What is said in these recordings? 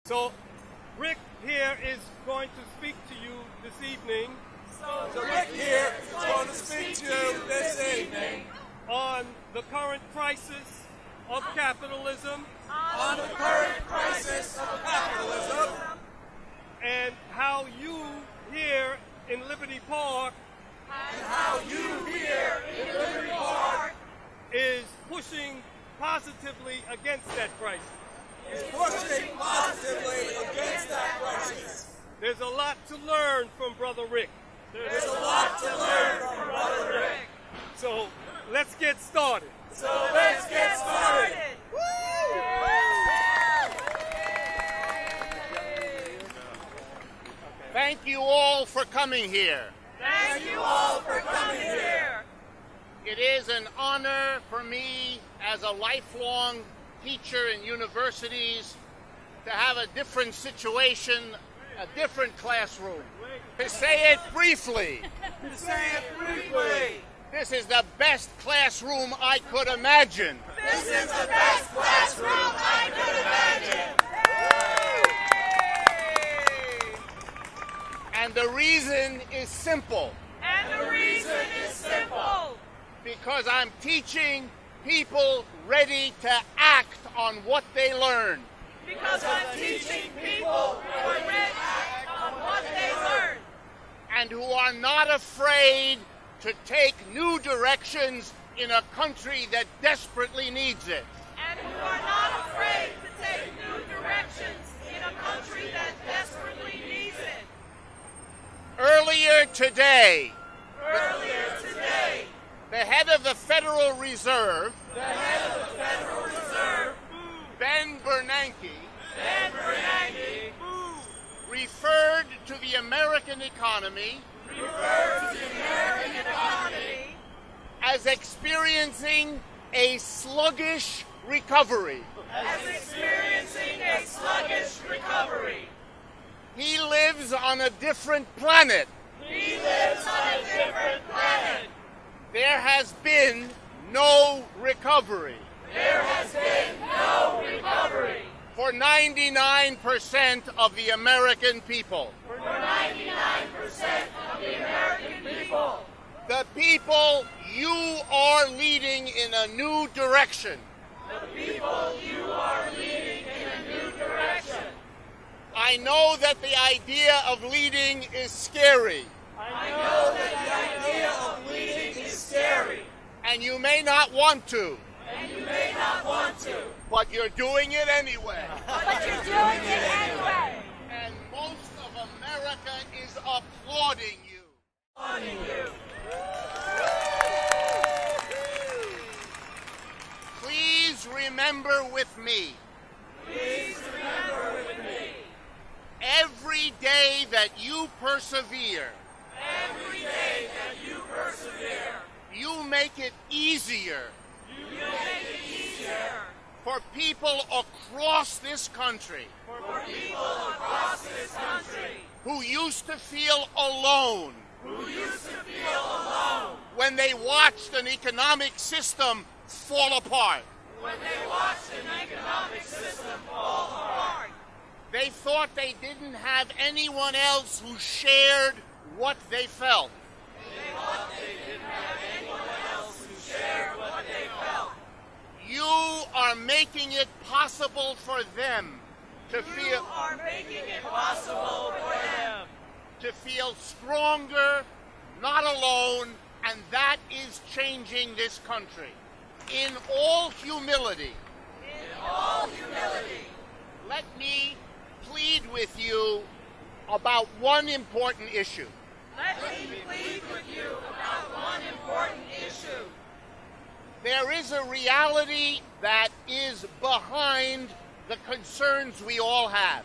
So Rick here is going to speak to you this evening. So Rick here is going to speak to you this evening on the current crisis of capitalism. On the current crisis of capitalism. And how you here in Liberty Park is pushing positively against that crisis. There's a lot to learn from Brother Rick. So let's get started. Thank you all for coming here. It is an honor for me as a lifelong teacher in universities to have a different situation, a different classroom. To say it briefly, this is the best classroom I could imagine. And the reason is simple. Because I'm teaching people ready to act on what they learn. And who are not afraid to take new directions in a country that desperately needs it. Earlier today, the head of the Federal Reserve, Ben Bernanke, referred to the American economy as experiencing a sluggish recovery. He lives on a different planet. There has been no recovery. For 99% of the American people. The people you are leading in a new direction. I know that the idea of leading is scary. And you may not want to. But you're doing it anyway. And most of America is applauding you. Please remember with me. Every day that you persevere, you make it easier for people across this country who used to feel alone when they watched an economic system fall apart. They thought they didn't have anyone else who shared what they felt. You are making it possible for them to feel stronger, not alone, and that is changing this country. In all humility, let me plead with you about one important issue. There is a reality that is behind the concerns we all have.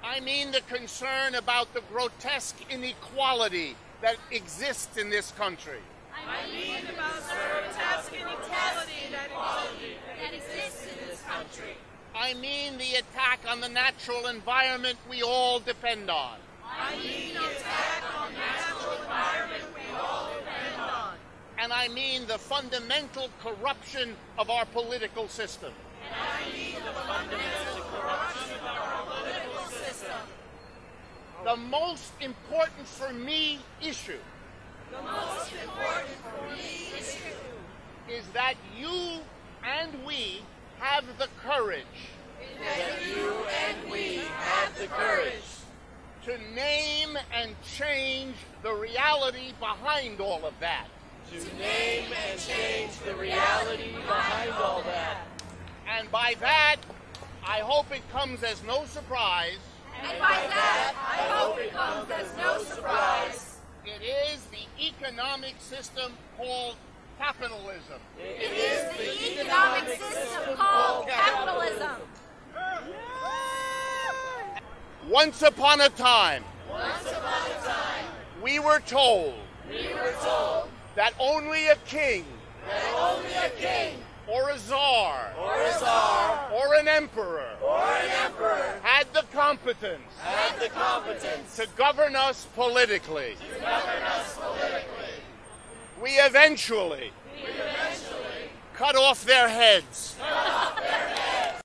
I mean the concern about the grotesque inequality that exists in this country. I mean the attack on the natural environment we all depend on. And I mean the fundamental corruption of our political system. The most important for me issue is that you and we have the courage to name and change the reality behind all of that. And by that, I hope it comes as no surprise. It is the economic system called capitalism. Once upon a time, we were told that only a king or a czar or an emperor had the competence to govern us politically. We eventually cut off their heads